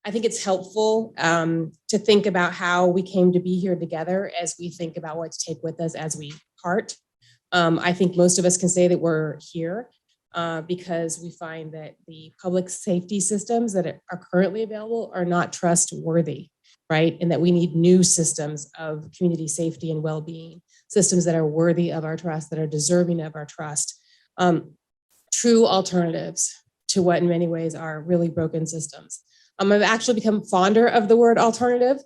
I think it's helpful to think about how we came to be here together as we think about what to take with us as we part. I think most of us can say that we're here because we find that the public safety systems that are currently available are not trustworthy, right? And that we need new systems of community safety and well-being, systems that are worthy of our trust, that are deserving of our trust, true alternatives to what in many ways are really broken systems. I've actually become fonder of the word alternative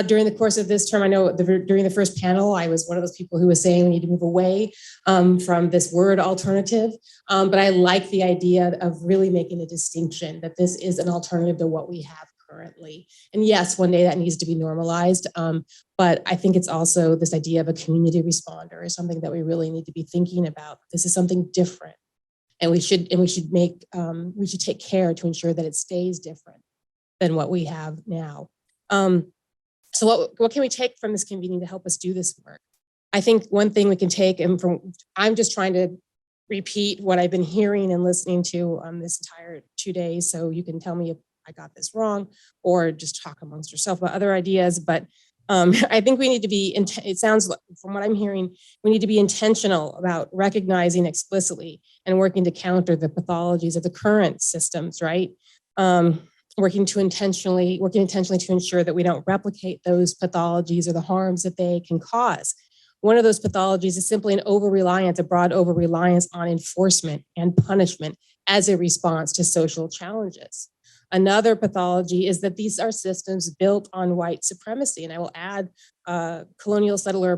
during the course of this term. I know during the first panel, I was one of those people who was saying we need to move away from this word alternative. But I like the idea of really making a distinction that this is an alternative to what we have currently. And yes, one day that needs to be normalized. But I think it's also this idea of a community responder is something that we really need to be thinking about. This is something different. And we should take care to ensure that it stays different than what we have now. So what can we take from this convening to help us do this work? I think one thing we can take, and I'm just trying to repeat what I've been hearing and listening to this entire 2 days, so you can tell me if I got this wrong or just talk amongst yourself about other ideas. But I think we need to be, it sounds like, from what I'm hearing, we need to be intentional about recognizing explicitly and working to counter the pathologies of the current systems, right? Working intentionally to ensure that we don't replicate those pathologies or the harms that they can cause. One of those pathologies is simply a broad over-reliance on enforcement and punishment as a response to social challenges. Another pathology is that these are systems built on white supremacy. And I will add our colonial settler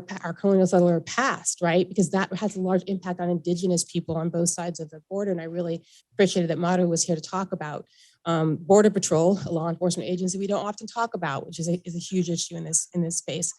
past, right? Because that has a large impact on Indigenous people on both sides of the border. And I really appreciated that Madhu was here to talk about Border Patrol, a law enforcement agency we don't often talk about, which is a huge issue in this space.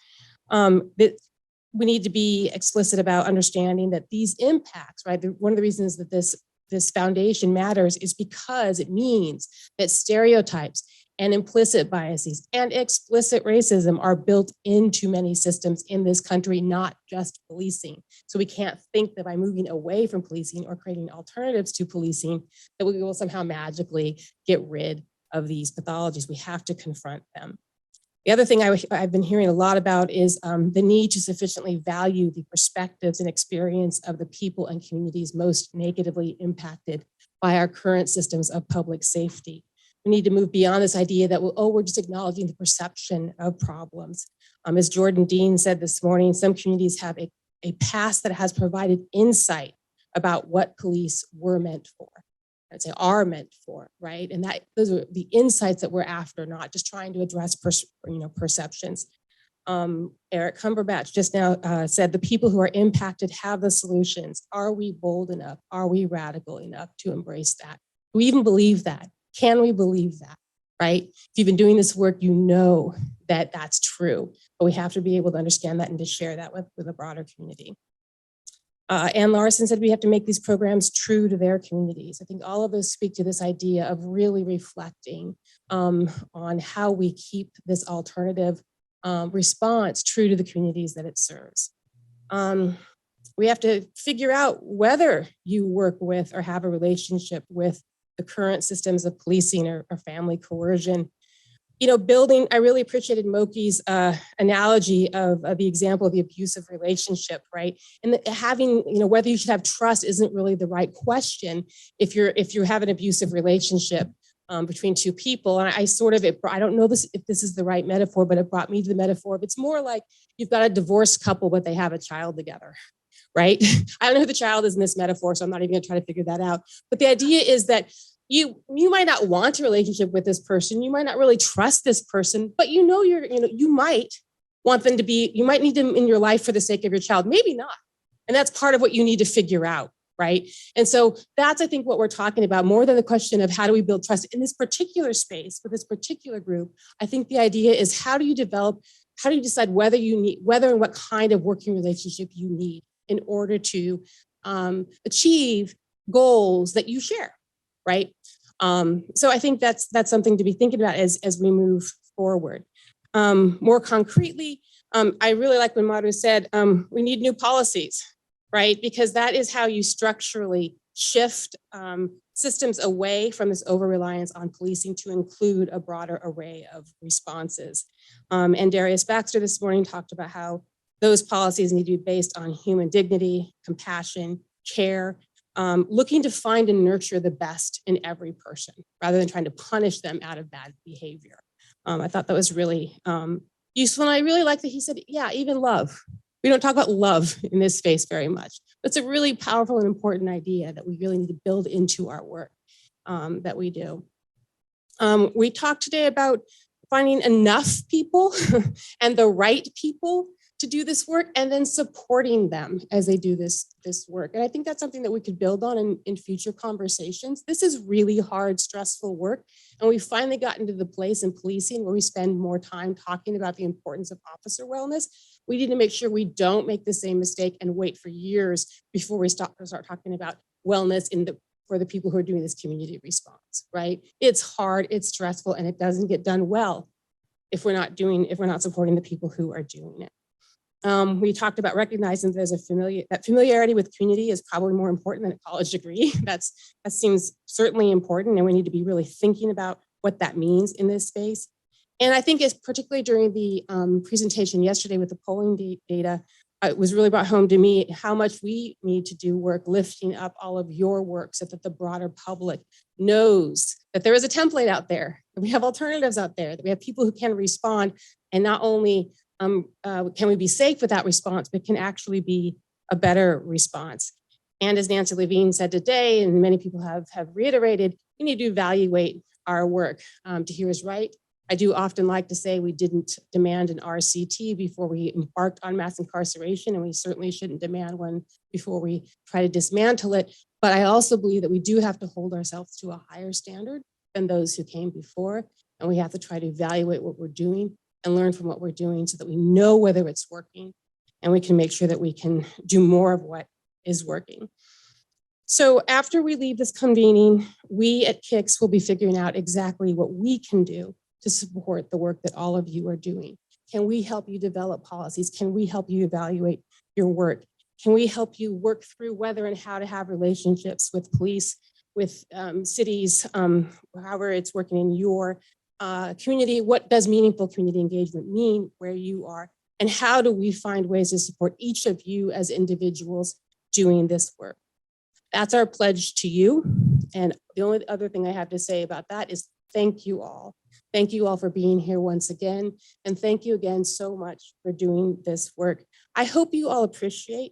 We need to be explicit about understanding that these impacts, right? One of the reasons that this foundation matters is because it means that stereotypes and implicit biases and explicit racism are built into many systems in this country, not just policing. So we can't think that by moving away from policing or creating alternatives to policing, that we will somehow magically get rid of these pathologies. We have to confront them. The other thing I've been hearing a lot about is the need to sufficiently value the perspectives and experience of the people and communities most negatively impacted by our current systems of public safety. We need to move beyond this idea that, we're just acknowledging the perception of problems. As Jordan Dean said this morning, some communities have a past that has provided insight about what police were meant for. I'd say are meant for, right? And those are the insights that we're after, not just trying to address perceptions. Eric Cumberbatch just now said the people who are impacted have the solutions. Are we bold enough? Are we radical enough to embrace that? Do we even believe that? Can we believe that, right? If you've been doing this work, you know that that's true, but we have to be able to understand that and to share that with a broader community. Ann Larson said we have to make these programs true to their communities. I think all of us speak to this idea of really reflecting on how we keep this alternative response true to the communities that it serves. We have to figure out whether you work with or have a relationship with the current systems of policing or family coercion. I really appreciated Moki's analogy of the example of the abusive relationship, right? And having, whether you should have trust isn't really the right question if you have an abusive relationship between two people. And I don't know if this is the right metaphor, but it brought me to the metaphor of it's more like you've got a divorced couple, but they have a child together, right? I don't know who the child is in this metaphor, so I'm not even gonna try to figure that out. But the idea is that you might not want a relationship with this person. You might not really trust this person, but you might want them to be, you might need them in your life for the sake of your child, maybe not. And that's part of what you need to figure out, right? And so that's, I think, what we're talking about more than the question of how do we build trust in this particular space for this particular group. I think the idea is how do you decide whether and what kind of working relationship you need in order to achieve goals that you share. Right. So I think that's something to be thinking about as we move forward. More concretely, I really like when Madhu said we need new policies, right? Because that is how you structurally shift systems away from this over-reliance on policing to include a broader array of responses. And Darius Baxter this morning talked about how those policies need to be based on human dignity, compassion, care, looking to find and nurture the best in every person rather than trying to punish them out of bad behavior. I thought that was really useful. And I really like that he said, yeah, even love. We don't talk about love in this space very much. But it's a really powerful and important idea that we really need to build into our work that we do. We talked today about finding enough people and the right people to do this work and then supporting them as they do this work. And I think that's something that we could build on in future conversations. This is really hard, stressful work. And we finally gotten to the place in policing where we spend more time talking about the importance of officer wellness. We need to make sure we don't make the same mistake and wait for years before we start talking about wellness for the people who are doing this community response, right? It's hard, it's stressful, and it doesn't get done well if we're not supporting the people who are doing it. We talked about recognizing there's that familiarity with community is probably more important than a college degree. That seems certainly important, and we need to be really thinking about what that means in this space. And I think it's particularly during the presentation yesterday with the polling data, it was really brought home to me how much we need to do work lifting up all of your work so that the broader public knows that there is a template out there, that we have alternatives out there, that we have people who can respond, and not only can we be safe with that response, but can actually be a better response. And as Nancy Levine said today, and many people have reiterated, we need to evaluate our work. To hear is right. I do often like to say we didn't demand an RCT before we embarked on mass incarceration, and we certainly shouldn't demand one before we try to dismantle it. But I also believe that we do have to hold ourselves to a higher standard than those who came before, and we have to try to evaluate what we're doing and learn from what we're doing so that we know whether it's working and we can make sure that we can do more of what is working. So after we leave this convening, we at KICS will be figuring out exactly what we can do to support the work that all of you are doing. Can we help you develop policies? Can we help you evaluate your work? Can we help you work through whether and how to have relationships with police, with cities, however it's working in your community? What does meaningful community engagement mean where you are? And how do we find ways to support each of you as individuals doing this work? That's our pledge to you. And the only other thing I have to say about that is thank you all. Thank you all for being here once again. And thank you again so much for doing this work. I hope you all appreciate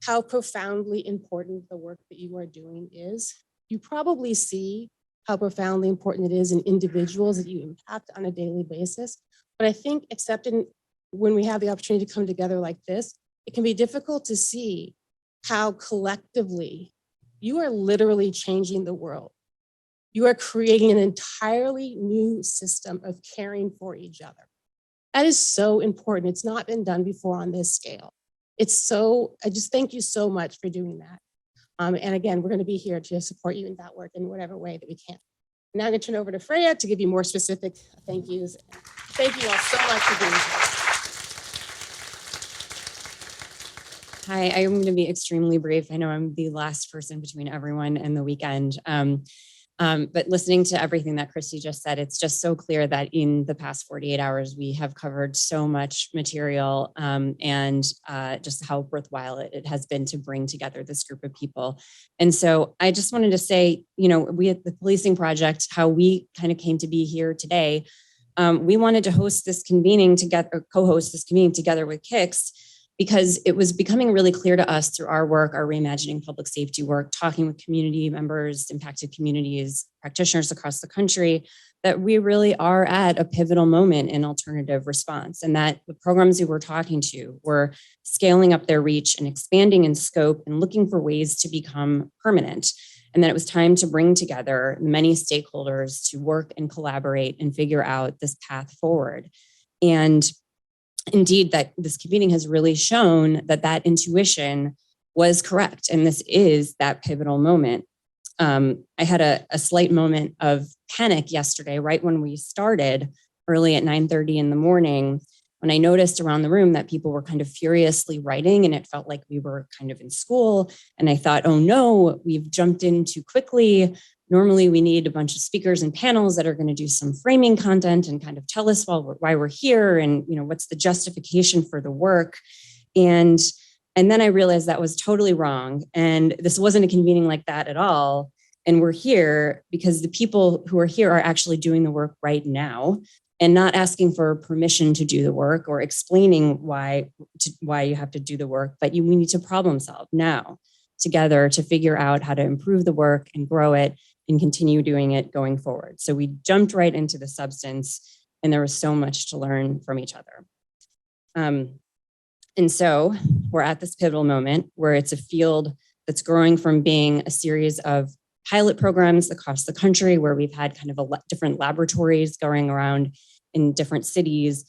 how profoundly important the work that you are doing is. You probably see how profoundly important it is in individuals that you impact on a daily basis. But I think when we have the opportunity to come together like this, it can be difficult to see how collectively you are literally changing the world. You are creating an entirely new system of caring for each other. That is so important. It's not been done before on this scale. I just thank you so much for doing that. And again, we're going to be here to support you in that work in whatever way that we can. Now I'm going to turn over to Freya to give you more specific thank yous. Thank you all so much for being here. Hi, I'm going to be extremely brief. I know I'm the last person between everyone and the weekend. But listening to everything that Christy just said, it's just so clear that in the past 48 hours, we have covered so much material and just how worthwhile it has been to bring together this group of people. And so I just wanted to say, we at the Policing Project, how we kind of came to be here today. We wanted to host this convening together, or co-host this convening together with KICS, because it was becoming really clear to us through our work, our reimagining public safety work, talking with community members, impacted communities, practitioners across the country, that we really are at a pivotal moment in alternative response, and that the programs we were talking to were scaling up their reach and expanding in scope and looking for ways to become permanent. And that it was time to bring together many stakeholders to work and collaborate and figure out this path forward. And indeed, that this convening has really shown that intuition was correct. And this is that pivotal moment. I had a slight moment of panic yesterday, right when we started, early at 9:30 in the morning, when I noticed around the room that people were kind of furiously writing and it felt like we were kind of in school. And I thought, oh no, we've jumped in too quickly. Normally we need a bunch of speakers and panels that are going to do some framing content and kind of tell us why we're here and what's the justification for the work. And then I realized that was totally wrong. And this wasn't a convening like that at all. And we're here because the people who are here are actually doing the work right now and not asking for permission to do the work or explaining why you have to do the work, but we need to problem solve now together to figure out how to improve the work and grow it and continue doing it going forward. So we jumped right into the substance and there was so much to learn from each other. And so we're at this pivotal moment where it's a field that's growing from being a series of pilot programs across the country where we've had kind of different laboratories going around in different cities,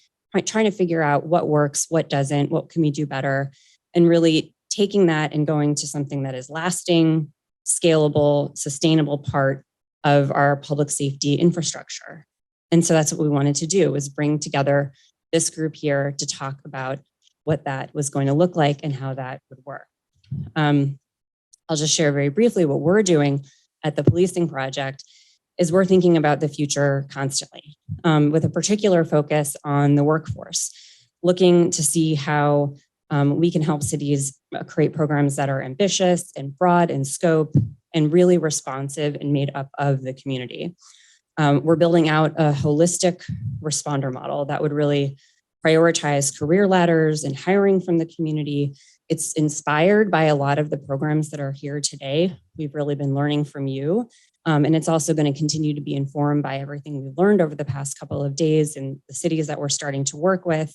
trying to figure out what works, what doesn't, what can we do better, and really taking that and going to something that is lasting, scalable, sustainable part of our public safety infrastructure. And so that's what we wanted to do, was bring together this group here to talk about what that was going to look like and how that would work. I'll just share very briefly what we're doing at the Policing Project is we're thinking about the future constantly, with a particular focus on the workforce, looking to see how we can help cities create programs that are ambitious and broad in scope and really responsive and made up of the community. We're building out a holistic responder model that would really prioritize career ladders and hiring from the community. It's inspired by a lot of the programs that are here today. We've really been learning from you. And it's also going to continue to be informed by everything we've learned over the past couple of days in the cities that we're starting to work with.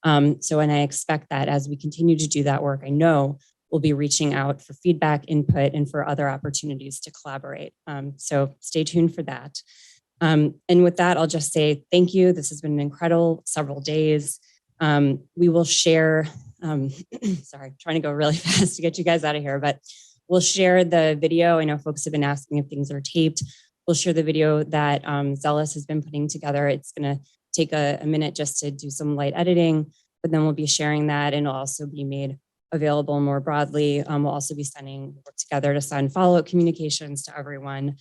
And I expect that as we continue to do that work, I know we'll be reaching out for feedback, input, and for other opportunities to collaborate. So stay tuned for that. And with that, I'll just say thank you. This has been an incredible several days. We will share, sorry, trying to go really fast to get you guys out of here, but we'll share the video. I know folks have been asking if things are taped. We'll share the video that Zealous has been putting together. It's going to take a minute just to do some light editing, but then we'll be sharing that and it'll also be made available more broadly. We'll also be work together to send follow-up communications to everyone.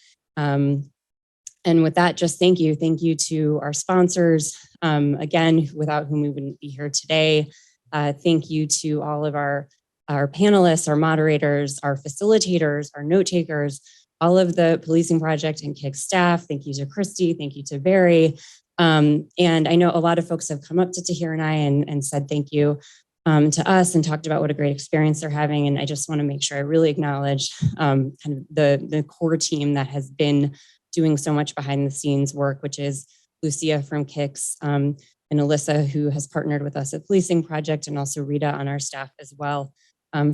And with that, just thank you. Thank you to our sponsors, again, without whom we wouldn't be here today. Thank you to all of our panelists, our moderators, our facilitators, our note takers, all of the Policing Project and KIC staff. Thank you to Christy. Thank you to Barry. And I know a lot of folks have come up to Tahir and I and said thank you to us and talked about what a great experience they're having. And I just want to make sure I really acknowledge kind of the core team that has been doing so much behind the scenes work, which is Lucia from KICS and Alyssa, who has partnered with us at Policing Project, and also Rita on our staff as well,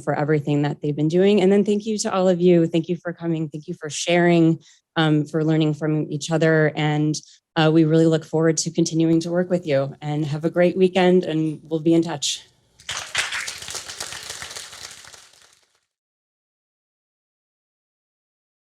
for everything that they've been doing. And then thank you to all of you. Thank you for coming. Thank you for sharing, for learning from each other. And we really look forward to continuing to work with you, and have a great weekend, and we'll be in touch.